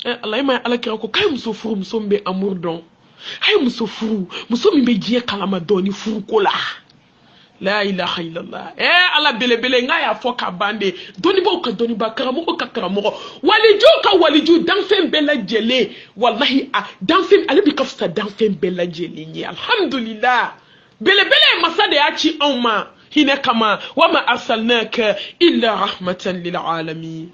Allah ma ala kira ko kai muso furu muso be amour don hay muso furu muso mi be jiye kalama doni furu ko la ilaha illallah ala bele nga ya fo ka bande doni ba karamo ka karamo waliju dan fen bela jele wallahi dan fen ali bi kafsa dan fen bela jele ni alhamdulillah bele masade ya ci umma hina kama wama arsalnaka illa rahmatan lil alamin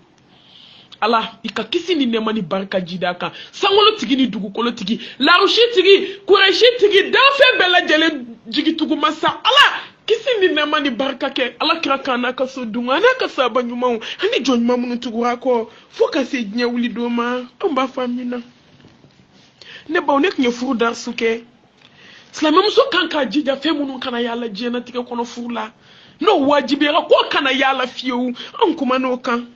Allah ika kisi ni nemani barka jidaka sangolo tigi ni dugukolo tigi larushi tigi kureshi tigi dan fen bela jele jigi tugu masa Allah kisi ni nemani barka ke Allah kira kana ka so dunga na ka saba nyuma hani jon mamu tugura ko fo ka se nya wuli doma amba famina ne ba onek nye furu dar suke slama muso kanka jija fe munu kana yalla jena tike kono furla no wajibi ra ko kana yalla fiyewu an kuma no kan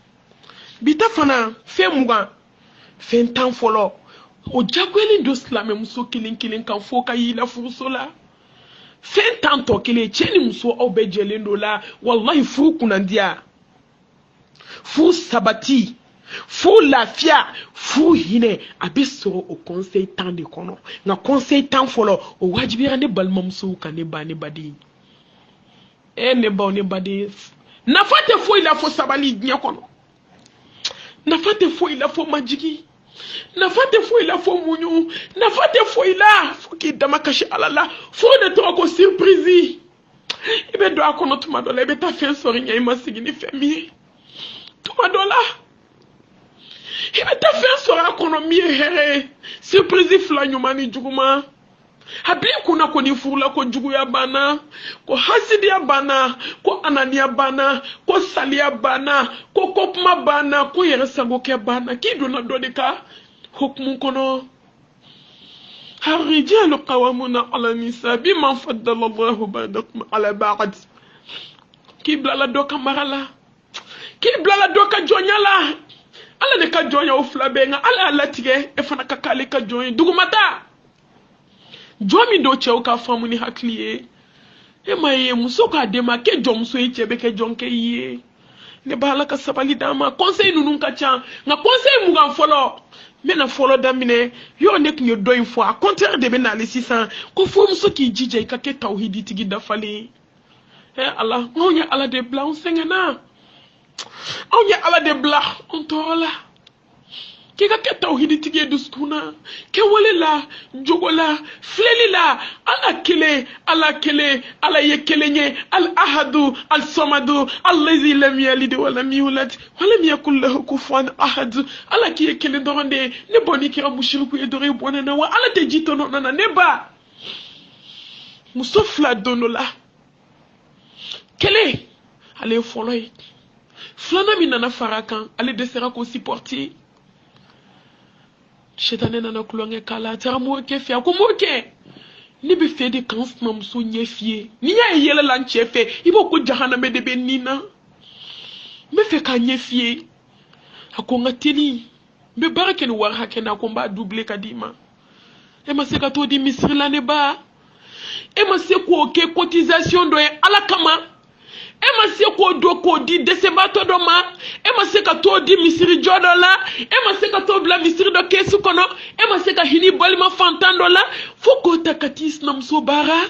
bita fana fe muga fe tan folo o jagweli do slama muso kilin kan fo ka yila furu sola fe tan to kile cheni muso obe jelendo la wallahi fu kunandia fu sabati fu lafia fu hine abisoro o conseil tan de kono na conseil tan folo o wajibira ne balmamsu ka ne ba ne badi ne ba ne badi na fate fo ila fo sabali nya kono na fate fo ila fo majigi na fate fo ila fo munyu na fate fo ila fo ki dama kashi alala fo de to ko surprise ibe do akono tuma dola ibe ta fen sori nya imasigi ni femi tuma dola ibe ta fen sori akono mi here surprise fla nyumani juguma habi kuna ko ni furula ko jugu ya bana ko hasidi ya bana ko anania bana ko salia bana ko kopma bana ko yere sango ke bana ki do na dodika hukmu kono الرجال قوامون على النساء بما فضل الله بعضكم على بعض كي بلا دوكا مرلا كي بلا دوكا جونيالا ala ne ka jonya o flabenga ala tige e fana ka kale ka jonya dugumata jomi do chew ka famu ni hakliye e maye muso ka dema ke jom so e chebe ke jonke ye ne bala ka sabali dama conseil nunun ka chan nga conseil mu gan folo mena folo damine yo nek nyo doy fo a contraire de bena le 600 ko fo muso ki jije ka ke tawhidi tigi da fale Allah ngonya ala de blanc sengana onya ala de blanc on tola kika ke tawhidi tige duskuna ke walela jogola flelila ala kele ala yekelenye al ahadu al samadu allazi lam yalid wa lam yulad wa lam yakul lahu kufuwan ahad ala ki yekele doronde ne boni kira mushriku e dore bonana wa ala te jitono nana neba musofla donola kele ale foloi flana minana farakan ale desera ko supporter Shetane nana kulonge kala tara moke fia ko moke ni be fe de kans mam so nyefie ni ya yele lan chefe ibo ko jahanname de be nina me fe ka nyefie akonga teli be barake ni war hakena ko ba doubler kadima e ma se ka to di misri la ne ba e ma se ko ke cotisation do ala kama ema se ko do ko di desebato do ma ema se ka to di misiri jodo la ema se ka to bla misiri do kesu kono ema se ka hini bolima fantando la foko takatis nam so bara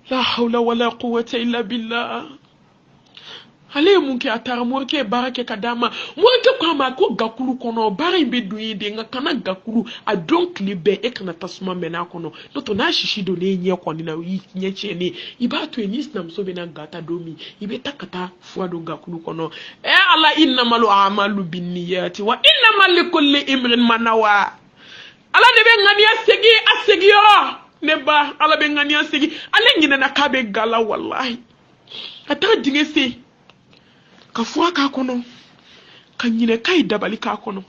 la hawla wala quwwata illa billah ale munke atara morke barake kadama morke kwa ma ko gakulu kono bara imbe duide nga kana gakulu a donc libe e kana tasuma mena kono noto na shishido ne nye kwani na nye chene iba to enis na msobe na gata domi ibe takata fuado gakulu kono ala innamal a'malu binniyati wa innamal likulli imrin manawa ala de be ngani asegi yo neba ala be ngani asegi ale ngina na kabe gala wallahi ata dingese ka fuwa ka kono ka nyine kai dabali ka kono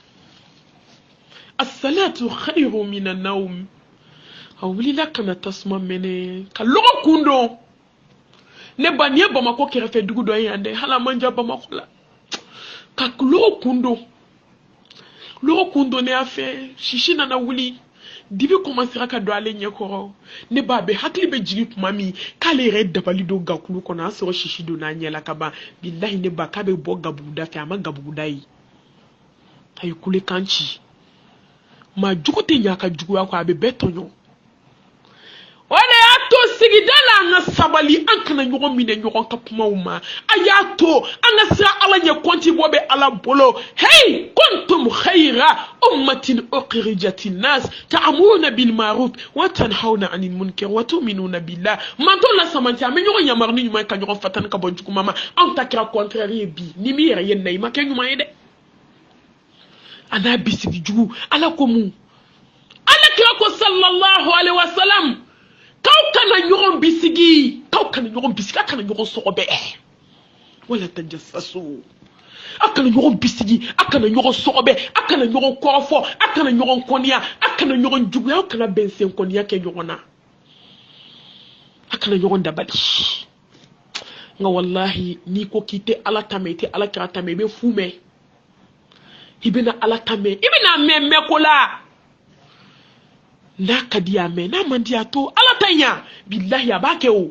as-salatu khayru min an-nawm awlila kana tasma mene ka logo kundo ne banye bamako kere fe dugu do yande hala manja bamako la ka logo kundo ne afe shishina na wuli dibi commencera ka do ale nyekoro ne babe hakli be jigi kuma mi kale re dabali do gakulu kona so shishi do na nyela kaba billahi ne ba ka be bo gabuda fi ama gabuda yi ay kule kanchi ma jugu te nyaka jugu ya ko abe betonyo wala ya to sigidala nga sabali ankana nyogo mine nyogo kapuma uma ayato anga sira ala nya konti bobe ala bolo hey kuntum khayra ummatin ukhrijatin nas ta'muruna bil ma'ruf wa tanhauna 'anil munkar wa tu'minuna billah manto la samanti ame nyogo nyamarni nyuma ka nyogo fatan ka bonjuku mama antakira contraire bi ni mi yere yenna ma ken nyuma yede ana bisigi jugu ala ko mu ala kira ko sallallahu alaihi wasallam kaw kana nyogon bisigi akana nyogon sogobe wala tajassasu akana nyogon bisigi akana nyogon sogobe akana nyogon korofo akana nyogon konia akana nyogon jugu akana bensen konia ke nyogona akana nyogon dabali nga wallahi ni ko kite ala tamete ala kira tamebe fume ibina ala tame ibina memme kola na kadiya me na mandiya to ala tanya billahi abake o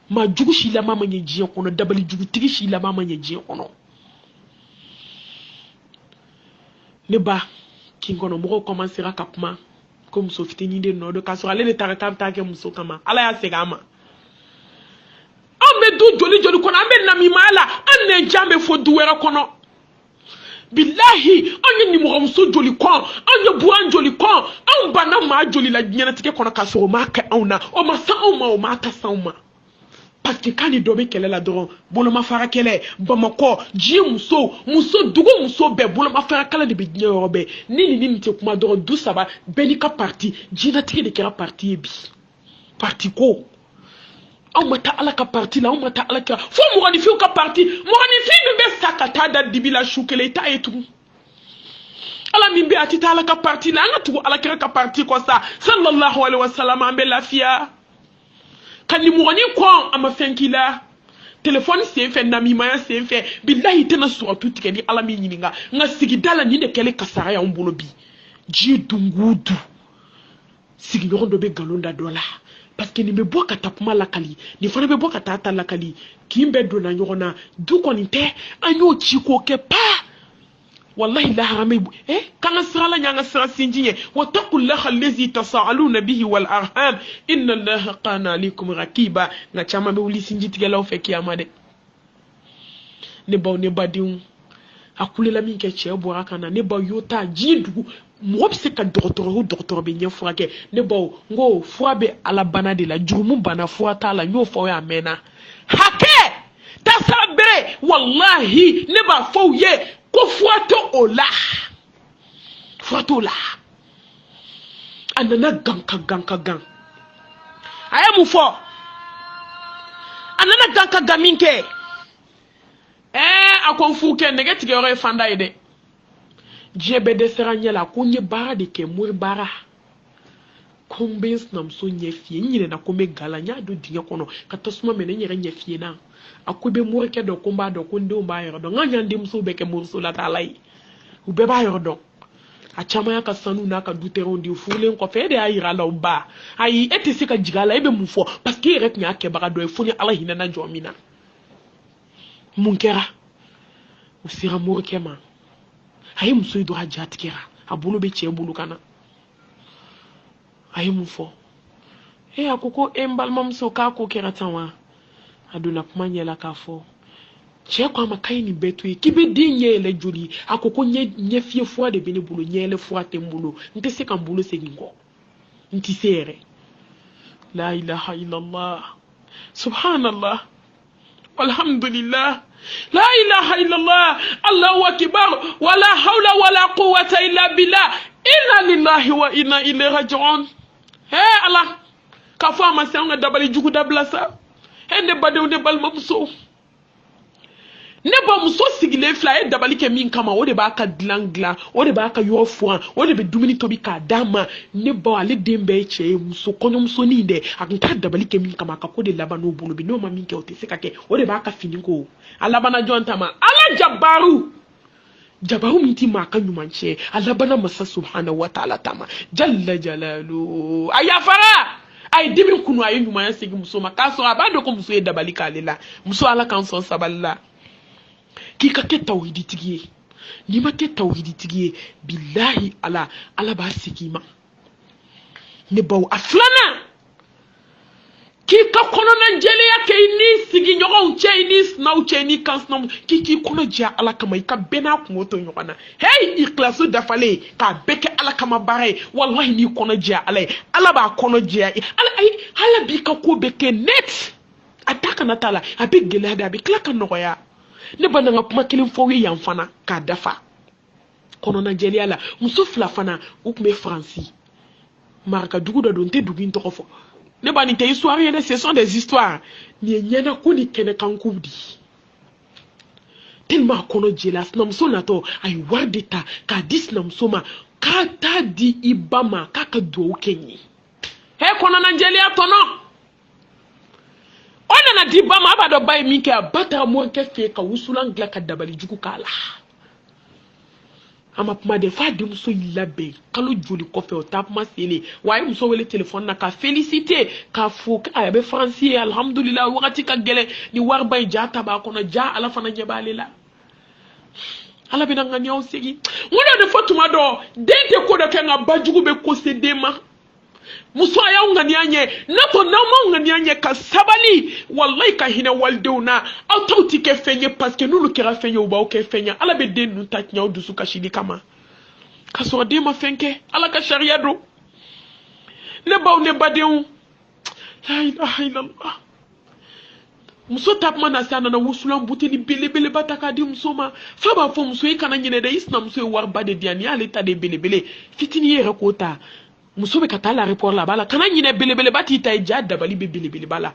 ma jugu shi la mama nyeji kono dabali jugu tigi shi la mama nyeji kono ne ba kingono mo commencer à kapma comme so fitini de no de kaso ale ne taraka take muso kama ala ya segama ambe du joli joli kono ambe na mi mala anne jambe fo duwera kono billahi anya ni mo so joli kon anya buan joli kon an bana ma joli la nyana tike kono kaso ma ka ona o ma sa o ma ka sa o ma parce que quand il doit kele la doron bolo ma fara kele bamako ji muso dugo muso be bolo ma fara kala de be nyorobe ni te kuma doron du saba benika parti jina tike de kera parti bi parti ko on mata ala ka parti la on mata ala ka fo mo ni fi ka parti mo ni fi be sakata da dibila shukele ta etu ala min be atita ala ka parti la ngatu ala ka parti ko sa sallallahu alaihi wasallam ambe lafia kan ni mo ni ko ama fenkila téléphone c'est fait nami maya c'est fait billahi tena sur tout ke ni ala mi nyinga nga sigidala ni de kele kasara ya mbolo bi ji dungudu sigi nyondo be galonda dola parce que ni be boka tapuma la kali ni fana be boka tata la kali kimbe do na nyona du konite anyo chiko ke pa wallahi la harame kana sala nyanga sala sinjinye wa taqullaha allazi tasaaluna bihi wal arham inna allaha qana likum raqiba na chama be wuli sinjiti gela o feki amade ne baw ne badiun akule la min ke che bora kana ne baw yota jindu mo se ka docteur be nyefura ke ne baw ngo fura be ala bana de la jurumu bana fura ta la nyo fo ya mena hake tasabre wallahi ne ba fo ye ko fuato ola anana ganka aya mu fo anana ganka gaminke akonfuke negative ore fanda ide jebe de seranya la kunye bara de ke muri bara combins nam so nyefie nyine na kome galanya do dinga kono katasuma mene nyere nyefie na akube muri ke do komba do kunde o ba yoro do nganya ndim so beke murso la talai ube ba yoro do achama ya kasanu na ka duteron di fule ko fede ayira la ba ayi etisi ka jigala ebe mufo parce que rek nya ke baga do funi ala hina na jomina munkera usira muri ke ma ayi muso ido hajat kera abulu be che bulu kana ayi mufo akoko embalma mso ka ko kera tanwa aduna kumanya la kafo che kwa makai ni betu kibe dinye le joli akoko nye fie fwa de bini bulu nye le fwa tembulu ntese kan bulu se ngo ntisere la ilaha illallah subhanallah walhamdulillah la ilaha illallah allahu akbar wala hawla wala quwwata illa billah inna lillahi wa inna ilaihi raji'un Allah ka fa ma sanga dabali jugu dablasa ne badeu de bal mabso ne ba muso sigile fly dabali ke min kama o de ba ka glangla o de ba ka yo fo o de be dumini to bi ka dama ne ba ale dembe che muso kono muso ni de akinta dabali ke min kama ka ko de labano bulu bi no ma min ke o te se ka ke o de ba ka fini ko alabana jonta ma ala jabaru minti ma kan yumanche alabana masa subhanahu wa ta'ala tama jalla jalalu ayafara ay dimin kunu ayi nyuma ya segi muso makaso abado ko muso e dabali kalela muso ala kan son saballa ki ka ke tawhidi tigiye ni ma tɛ tawhiditigi ye billahi ala b'a segin ma ne baw a filanan k'i ka kɔnɔnajɛlenya kɛ i ni sigiɲɔgɔnw cɛ i ni sinaw cɛ i ni kansinaw k'i kɔnɔ jɛya ala kama i ka bɛɛ n'a kungo to ɲɔgɔn na hey i kilasi dafalen k'a bɛɛ kɛ ala kama baara ye wallahi n'i kɔnɔ jɛya ala ye ala b'a kɔnɔ jɛya ala b'i ka ko bɛɛ kɛ net a ta kana t'a la a bɛ gɛlɛya de a bɛ tila ka nɔgɔya ne ba na n ka kuma kelen fɔ ye yan fana k'a dafa kɔnɔnajɛlenya la muso fila fana u tun bɛ faransi maraka dugu dɔ don n tɛ dugu in tɔgɔ fɔ ne ba nin tɛ histoire ye dɛ ce sont des histoires nin ye ɲɛna ko ni kɛnɛkankow di tellement a kɔnɔ jɛla sinamuso natɔ a ye wari de ta k'a di sinamuso ma k'a t'a di i ba ma k'a ka duwawu kɛ n ye he kɔnɔnajɛlenya tɔnɔ o nana di ba ma a b'a dɔn ba ye min kɛ a ba taara mɔkɛ fɛ yen ka wusulan dilan ka dabali jugu k'a la a ma kuma de f'a denmuso y'i labɛn kalo joli kɔfɛ o taa kuma selen wa a ye muso wele telefɔni na ka féliciter k'a fo a bɛ faransi ye alhamdulillah wagati ka gɛlɛn ni wariba in ja ta b'a kɔnɔ ja ala fana ɲɛ b'ale la ala bɛna ŋaniyaw segin n ko de fɔ tuma dɔ den tɛ ko dɔ kɛ nka bajugu bɛ ko se den ma muso a y'aw ŋaniya ɲɛ n'a fɔ n'aw m'aw ŋaniya ɲɛ ka sabali wallahi ka hinɛ walidenw na aw taw ti kɛ fɛn ye parce que n'olu kɛra fɛn ye u b'aw kɛ fɛn ye ala bɛ den ninnu ta tiɲɛ aw dusu kasili kama ka sɔrɔ den ma fɛn kɛ ala ka sariya don ne baw ne badenw la ilaha illallah muso ta kuma na se a nana wusulan buteli belebeleba ta k'a di muso ma fa b'a fɔ muso i kana ɲinɛ dɛ i sinamuso ye wariba de di yan ni y'ale ta de belebele fitinin yɛrɛ k'o ta muso bɛ ka taa l'aéroport la b'a la kana ɲinɛ belebeleba t'i ta ye ja dabali bɛ belebeleba la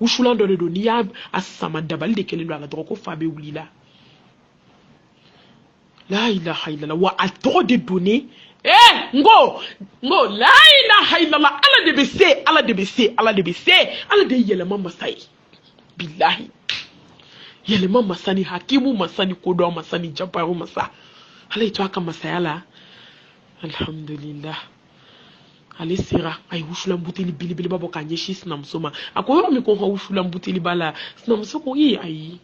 wusulan dɔ de don n'i y'a sama dabali de kelen don a la dɔrɔn ko fa bɛ wuli la la ilaha illallah wa a tɔgɔ de donnen n ko la ilaha illallah ala de bɛ se ala de bɛ se ala de bɛ se ala de ye yɛlɛma masa ye billahi yɛlɛma masa ni hakimu masa ni kodɔn masa ni jabaru masa ala y'i to a ka masaya la alhamdulillah ale sera a ye wusulan buteli belebeleba bɔ k'a ɲɛsin sinamuso ma a ko yɔrɔ min ko ka wusulan buteli b'a la sinamuso ko ayi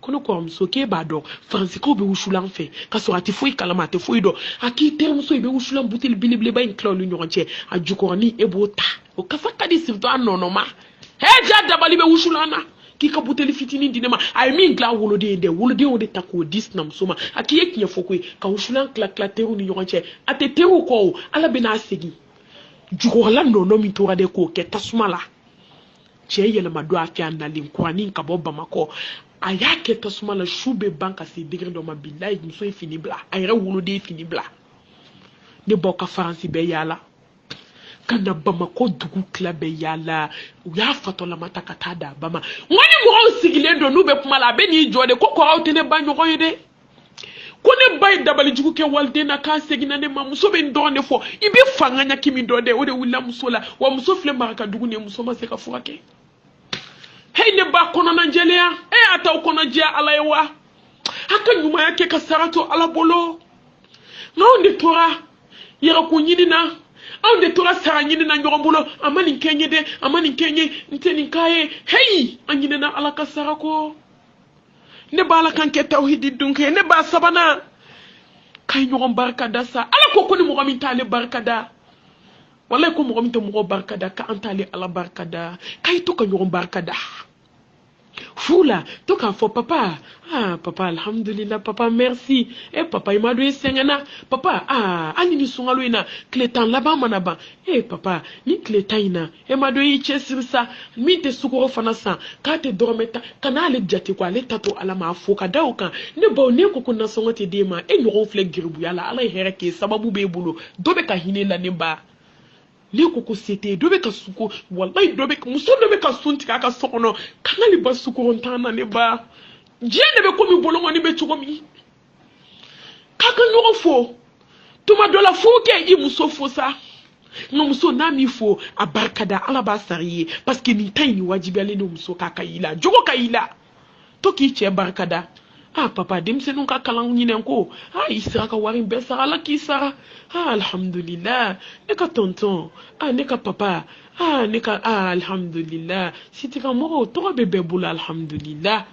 ko ne kɔrɔmuso k'e b'a dɔn faransikaw bɛ wusulan fɛ ka sɔrɔ a tɛ foyi kalama a tɛ foyi dɔn a k'i terimuso i bɛ wusulan buteli belebeleba in tila olu ɲɔgɔn cɛ a jukɔrɔni e b'o ta o kasa ka di surtout a nɔnɔ ma ja dabali bɛ wusulan na k'i ka buteli fitinin di ne ma a ye min dilan woloden ye dɛ woloden y'o de ta k'o di sinamuso ma a k'i ye tiɲɛ fɔ ko ye ka wusulan tila teriw ni ɲɔgɔn cɛ a tɛ teriw kɔ o ala bɛ n'a segin jukɔrɔla nɔnɔ min tora de k'o kɛ tasuma la cɛ yɛlɛma don a fɛ a nalen kuranin ka bɔ bamakɔ a y'a kɛ tasuma la su bɛ ban ka se degré dɔ ma bilayi muso ye fini bila a yɛrɛ woloden ye fini bila ne baw ka faransi bɛɛ yaala ka na bamakɔ dugu tila bɛɛ yaala u y'a fatɔlama ta ka taa d'a ba ma n ko ni mɔgɔw sigilen don n'u bɛ kuma la a bɛ n'i jɔ de ko kɔrɔw tɛ ne ba ɲɔgɔn ye dɛ ko ne ba ye dabali jugu kɛ waliden na k'a seginna ne ma muso bɛ n dɔrɔn de fɔ i bɛ fanga ɲaki min dɔn dɛ o de wulila muso la wa muso filɛ maraka dugu ni muso ma se ka furakɛ hey ne ba kɔnɔnajɛlenya a t'aw kɔnɔjɛya ala ye wa a ka ɲumanya kɛ ka sara to ala bolo n'anw de tora yɛrɛko ɲini na anw de tora sara ɲini na ɲɔgɔn bolo a ma nin kɛ n ye dɛ a ma nin kɛ n ye n tɛ nin k'a ye hey an ɲinɛna ala ka sara kɔ ne b'a la kan kɛ tawhidi dun kɛ ne b'a sabanan k'a ye ɲɔgɔn barikada sa ala ko ni mɔgɔ min t'ale barikada walayi ko mɔgɔ min tɛ mɔgɔ barikada k'an t'ale ala barikada k'a ye to ka ɲɔgɔn barikada furu la to k'a fɔ papa papa alhamdulillah papa merci papa i ma dɔn i sɛgɛnna papa hali ni sunkalo in na tile 10 laban mana ban papa ni tile 10 in na ma dɔn i cɛsiri sa min tɛ sukaro fana san k'a tɛ dɔrɔmɛ 10 ka n'ale jate ko ale ta to ala ma fo ka da o kan ne baw ne ko nasɔngɔ tɛ d'e ma ɲɔgɔn filɛ giribuya la ala ye hɛrɛ kɛ sababu b'e bolo dɔ bɛ ka hinɛ la ne ba ne ko se tɛ dɔ bɛ ka suko wallahi muso dɔ bɛ ka sun tigɛ a ka so kɔnɔ kan'ale ba sukoro t'an na ne ba diɲɛ de bɛ komi bolongɔni bɛ cogo min k'a ka ɲɔgɔn fo tuma dɔ la fo kɛ i muso fo sa nka muso n'a m'i fo a barikada ala b'a sara i ye parce que nin ta in nin wajibiyalen don muso k'a ka i la jogo ka i la to k'i cɛ barikada papa denmisɛnninw ka kalan ɲinɛ ko i sera ka wari bɛɛ sara ala k'i sara alhamdulillah ne ka tonton ne ka papa ne ka alhamdulillah sitika mɔgɔw tɔgɔ bɛ bɛɛ bolo alhamdulillah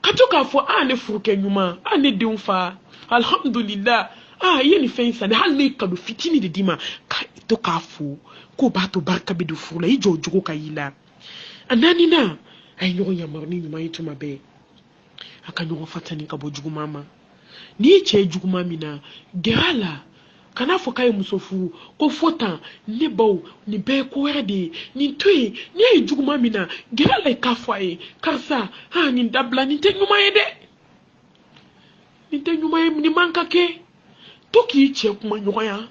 Katoka fo ane furuke nyuma ane deunfa alhamdulillah yeni fensa ne hal ne kadu fitini de dima ka to ka fo ko ba to barka be do furula ijo jogo kayila anani na ay nyo yamarni nyuma yituma be aka nyo fatani ka bojugu mama ni che jugu mamina gerala kana fo kay musofu ko fota ne baw ni be ko werde ni toy ni ay jugu mamina gerala ka foye karsa ni dabla ni te nyuma yede ni te nyuma ni manka ke to ki che kuma nyoya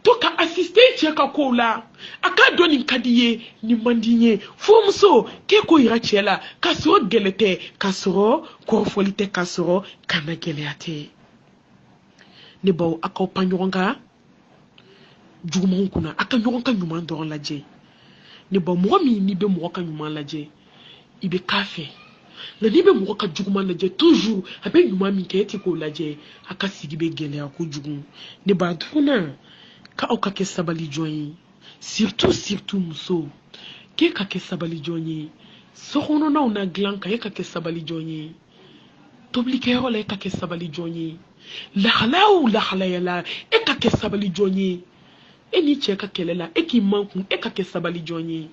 to ka assister che ka ko la aka doni kadiye ni mandinye fumso ke ko ira chela kaso gelete kasoro ko folite kasoro kana geleate ne baw aka panyoronga jugumon kuna aka nyoronka nyuma ndon laje ne baw mo mi ni be mo ka nyuma laje ibe kafe la ni be mo ka juguma laje toujours abe nyuma mi ke ti ko laje aka sigibe gele ako jugun ne ba tuna ka o ka ke sabali joyi surtout muso ke ka ke sabali joyi so hono na una glanka ka ke sabali joyi toblike ho la ka ke sabali joyi la halala e ka ke sabali joyi eni che ka kelela e ki manku e ka ke sabali joyi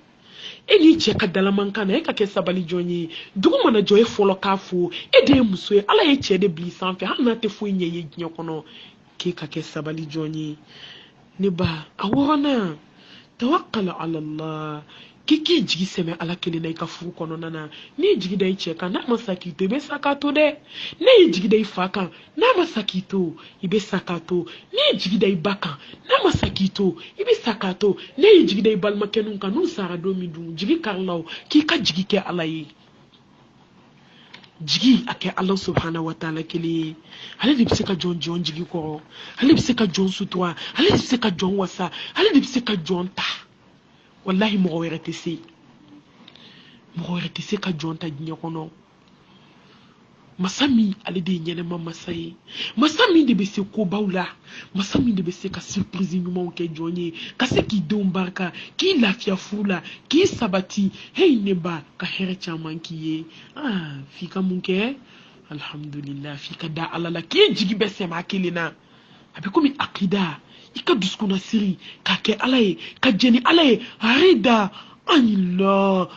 eni che ka dalamanka na e ka ke sabali joyi dugu mana joye folo kafu e de muso e ala e che de blisan fe hana te fu nye ye nyokono ke ka ke sabali joyi ne ba aworana tawakkal ala Allah kiki jigi seme ala kele na ikafu kono nana ni jigi dai cheka na masakito ibe sakato de ne jigi dai faka na masakito ibe sakato ne jigi dai baka na masakito ibe sakato ne jigi dai balma kenun kanu sara do midu jigi karlaw ki ka jigi ke alayi jigi ake Allah subhanahu wa ta'ala kele hali dipse ka jon jigi ko hali dipse ka jon sutwa hali dipse ka jon wasa hali dipse ka jon ta wallahi mo werete se ka jon ta ginyo kono masami ale de nyene mama sai masami de be se ko baula masami de be se ka surprise nyuma ke jonye ka se ki don barka ki lafia fula ki sabati hey neba ka here chaman kiye fika munke alhamdulillah fika da alala ki jigi be se ma kelina abi komi akida ika duskuna siri ka ke alaye ka jeni alaye harida anillah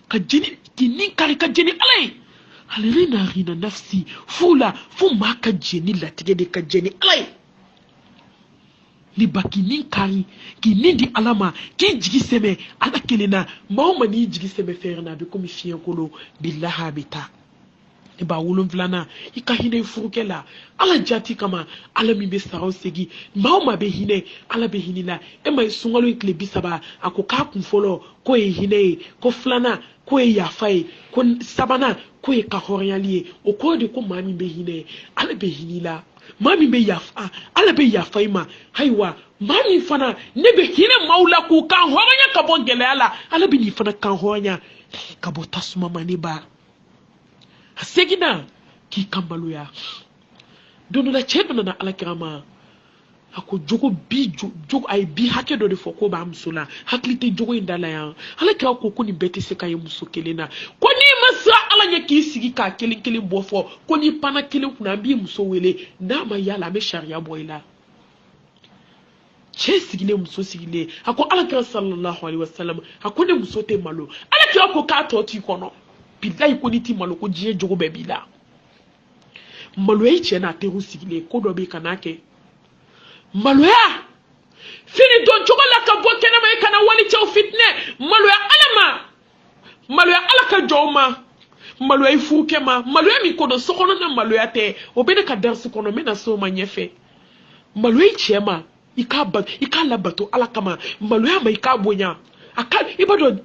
ka jeni kinin kare ka jeni alaye halirina rina nafsi fula fu ma ka jeni latige de ka jeni alay li bakinin kari ki nindi alama ki jigi seme ala kelena mauma ni jigi seme ferna be komi fiyen kolo billaha bita e ba wulun flana ika hine furukela ala jati kama ala mi be saraw segi mauma be hine ala be hinila e may sungalo ikle bisaba ako ka kun folo ko e hine ko flana ko e yafai ko sabana ko e ka horiali o ko de ko mami be hine ala be hinila mami be yafa ala be yafai ma haiwa mami fana ne be hine maula ku kan horonya ka bon gele ala be ni fana kan horonya ka bo tasuma mani ba hasegina ki kambaluya dono la chedona na alakirama ako jogo bi jogo ay bi hake do de foko ba amsula haklite jogo indala ya alakira ko ni beti se kay muso kelena ko ni masa alanya ki sigi ka kelin bofo ko ni pana kelin kuna bi muso wele na ma yala me sharia boyla che sigine muso sigile ako alakira sallallahu alaihi wasallam ako ne muso te malo alakira ko ka toti kono billahi ko ni ti malo ko jiye jogo be bila malo e che na teru sigile ko do be kanake maloya fini don jogo la ka bo kena mai kana wali chaw fitne maloya alaka joma maloya ifuke ma maloya mi kono sokono na maloya te obene ka darsu kono mena so ma nyefe maloya chema ika labato alaka ma maloya ma ika bonya aka ibado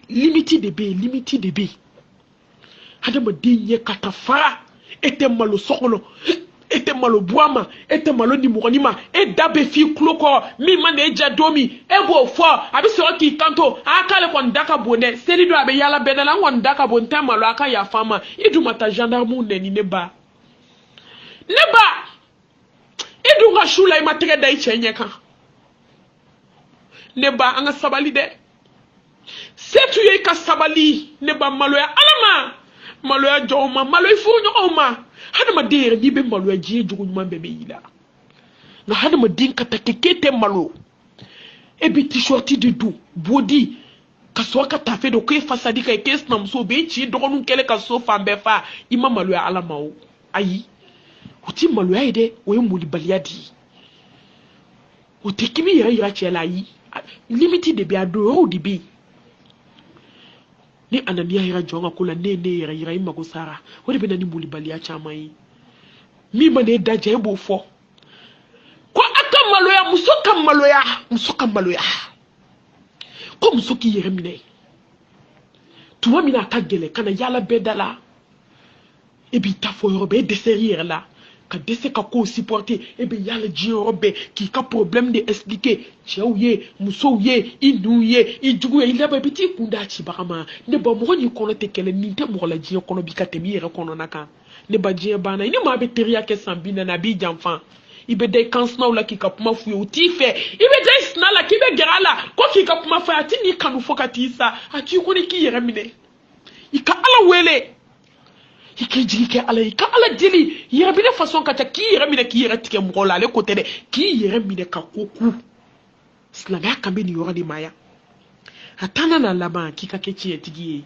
limiti de be hada ma dinye katafara ete malo sokono ete malo buama ete malo ni mokonima e dabe fi kloko mi man e jadomi e bo fo abi so ki kanto aka le kon daka bonde seli do abe yala benela won daka bonta malo aka ya fama idu mata gendarme neni neba idu nga shula ima tege dai chenye kan neba anga sabali de setu ye ka sabali ne ba maloya alama maloya joma maloy fu nyoma hada ma de ni be maloya ji jugu nyuma be yila na hada ma din ka takekete malo e bi t-shirti de do body ka so ka tafe do ke fasadi ka ke snam so be ci dogonu kele ka so fa be fa ima maloya alama o ayi uti maloya ide o muli baliadi o tekimi ya chela yi limited de bi ado o di bi ni anania yira jonga kula ne yira ima ko sara wodi be nani muli balia chamai mi mane daje bo fo ko aka maloya musoka maloya ko musoki yira mine tuwa mina ka gele kana yala bedala e bi ta fo yoro be desserrir la ka dese ka ko supporter e be yala ji robe ki ka problème de expliquer chawye musouye inuye ijuguye ilaba biti kunda chi bakama ne ba mo ni kono te kele ni te mo la ji kono bi ka te mi yere kono naka ne ba ji bana ni ma be teria ke sambina na bi jamfan ibe de kansna la ki ka puma fu uti fe ibe de sna la ki be gerala ko ki ka puma fa ati ni kanu fokati sa ati ko ni ki yere mine ika ala wele ike jigi ke ala ika ala dili yere bi de façon ka ta ki yere mine ki yere tike mo la le côté de ki yere mine ka koku slama ka be ni yoro di maya hatana na laba ki ka ke ci tigi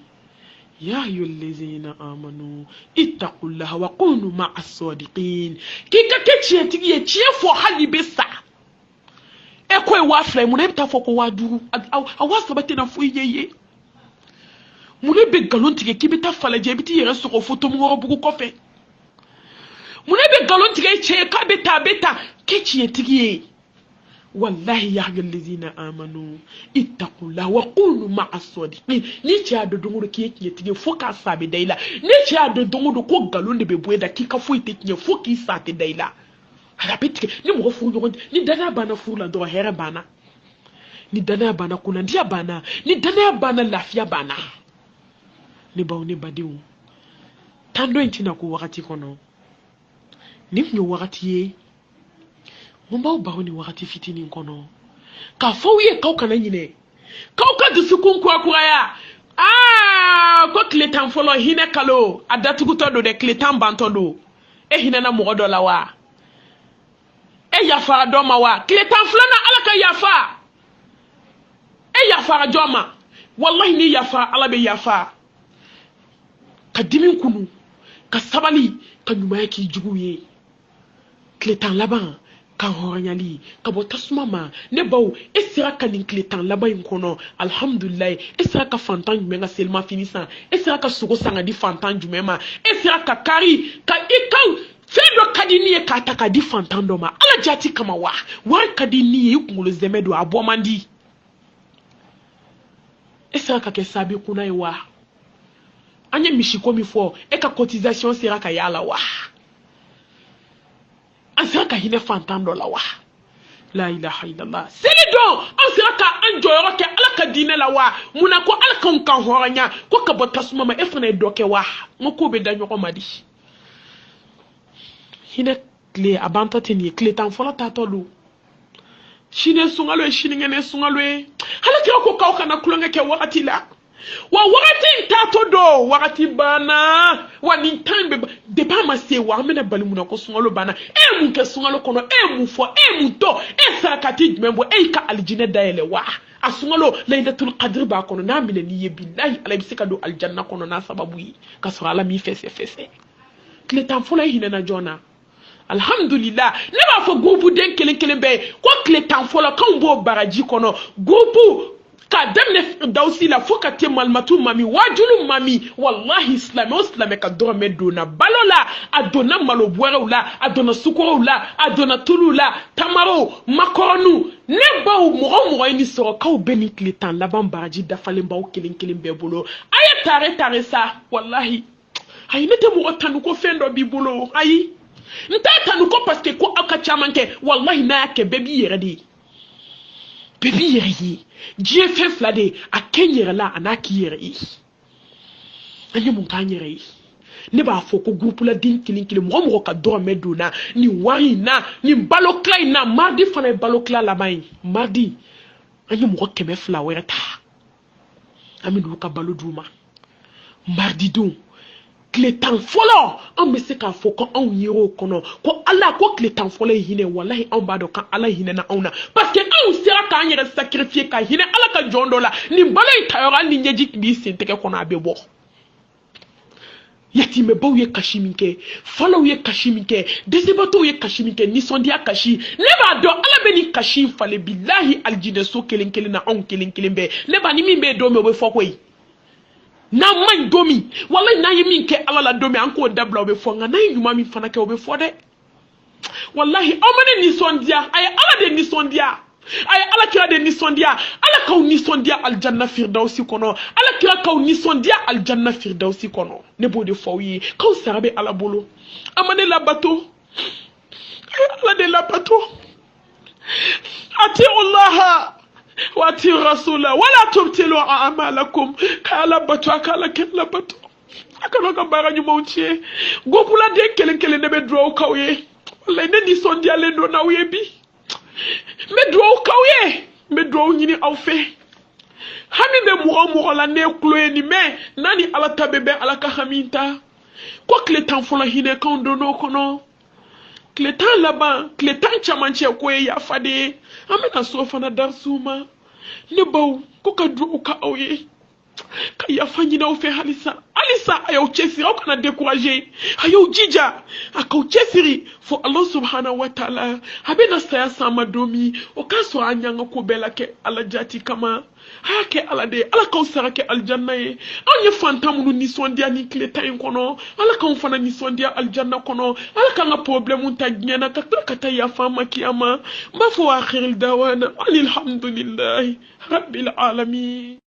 ya ayyuhallazina amanu ittaqullaha wa kunu ma'as sadiqin ki ka ke ci tigi ci fo hali be sa e ko e wa fly mu na ta fo ko wa duru a wa sabate na fo yeye mune be galon tige ki ta fala je biti yere so ko foto mu bugu ko fe mune be galon tige che ka beta ke ci tige wallahi ya ayyuhallazina amanu ittaqullaha wa qulu ma'as sadiqin ni ci ado dunguru ki tige fo ka sabe daila ni ci ado dunguru ko galon de be boeda ki ka fo ite ki fo ki sa te daila ala bitike ni mo fu nyogon ni dana bana fu la do here bana ni dana bana kuna ndia bana ni dana bana lafiya bana ni bawo ni badiwu tando intina ko wakati kono ni nyo wakati ye mumba bawo ni wakati fitini kono ka fawye kaw kana nyine kaw ka dusu kun ko akuraya ko kletan folo hine kalo adatugu todo de kletan bantodo e hine na mo do la wa e yafa do ma wa kletan flana alaka yafa e yafa joma wallahi ni yafa ala be yafa ka dimin kunu ka sabali ka nyuma yake juguye kletan laban ka horanyali ka botasuma ma ne bawo esira ka nin kletan laban kono alhamdulillah esira ka fantan jume nga selma finisa esira ka sugo sanga di fantan jume ma esira ka kari ka ikau fedo kadini e ka taka di fantan do ma ala jati kama wa kadini e kungulo zemedo abomandi esira ka ke sabi kuna e wa anye mishiko mi fo e ka cotisation sera ka yala wa ansera ka hine fantando la wa la ilaha illallah selido ansera ka anjoyoro ke ala ka dine la wa muna ko ala kan horanya ko ka botasuma ma efna doke wa ngoko be danyo ko madi hine kle abanta teni kle tan fola tatolu shine sungalo e shine ngene sungalo e hala kira ko kawka na kulonge ke wakati la wa wakati tato do wakati bana wa ni time de ba ma se wa mena balimuna ko sungalo bana e mu ke sungalo kono e mu fo e mu to e sakati membo e ka aljine daele wa asungalo laylatul qadr ba kono na mine ni ye billahi alay bisika do aljanna kono na sababu yi ka so ala mi fesse kle tan fo la hina na jona alhamdulillah ne ba fo groupe den kelen be ko kle tan fo la kan bo baraji kono groupe ka demne dawsi la foka te malmatu mami wajulu mami wallahi islam ka dorme dona balola adona malobwere la adona sukoro la adona tulu la tamaro makoronu ne bawo mo ni soro ka obeni kletan la bambaraji dafale bawo kelen be bolo aya tare sa wallahi ay nete mo tanu ko fendo bi bolo ay nta tanu ko parce que ko aka chamanke wallahi na ke bebi yeredi bebi yeri Dieu fait flade a kenyere la anaki yere anye mun kanyere ne ba fo ko groupe la din kilin mo ka do meduna ni wari na ni balo klay na mardi fana balo kla la bay mardi anye mo keme fla wereta Aminu ka balo duma mardi don kile tan fɔlɔ an bɛ se k'a fɔ ko anw yer'o kɔnɔ ko ala ko kile tan fɔlɔ ye hinɛ walahi anw b'a dɔn kan ala hinɛ na anw na parce que anw sera k'an yɛrɛ sacrifier ka hinɛ ala ka jɔn dɔ la nin balo in tayɔrɔ hali ni ɲɛji tun b'i sen tɛgɛ kɔnɔ a bɛ bɔ yatimɛbaw ye kasi min kɛ falaw ye kasi min kɛ dɛsɛbaatɔw ye kasi min kɛ nisɔndiya kasi ne b'a dɔn ala bɛ nin kasi in falen bilahi alijinɛso kelen kelen na anw kelen kelen bɛɛ ne b'a ni min bɛ don min o bɛ fɔ koyi n'an ma ɲi don min walahi n'an ye min kɛ ala la don min an k'o dabila o bɛ fɔ nka n'an ye ɲuman min fana kɛ o bɛ fɔ dɛ walahi aw ma ne nisɔndiya a ye ala de nisɔndiya a ye ala kira de nisɔndiya ala k'aw nisɔndiya alijanna firdawsi kɔnɔ ala kira k'aw nisɔndiya alijanna firdawsi kɔnɔ ne b'o de fɔ aw ye k'aw sara bɛ ala bolo a ma ne labato a ye ala de labato ati allaha wati rasula wala tubtilu a'malakum ka ala bato a ka ala kɛ labato a kana ka baara ɲumanw tiɲɛ gopula den kelen kelen de bɛ duwawu k'aw ye wallahi ne nisɔndiyalen don n'aw ye bi n bɛ duwawu k'aw ye n bɛ duwawu ɲini aw fɛ hami bɛ mɔgɔ o mɔgɔ la ne ye tulo ye nin mɛ n'a ni ala ta bɛ bɛn ala ka hami ta ko tile tan fɔlɔ hinɛ k'anw donn'o kɔnɔ tile tan laban tile tan camancɛ ko ye yafa de ye an bɛna so fana darisiw ma ne baw ko ka duwawu k'aw ye ka yafa ɲini aw fɛ halisa a y'aw cɛsiri aw kana décourager a y'aw jija a k'aw cɛsiri fo ala subhanahu wa taala a bɛna saya s'an ma don min o k'a sɔrɔ an y'an ka ko bɛɛ la kɛ ala jati kama a y'a kɛ ala de ye ala k'aw sara kɛ alijanna ye anw ye fantan minnu nisɔndiya ni tile tan in kɔnɔ ala k'anw fana nisɔndiya alijanna kɔnɔ ala k'an ka problème ta diɲɛ na ka tila ka taa yafa an ma kiyama n b'a fɔ akhiril dawana alhamdulillahi rabbil alamin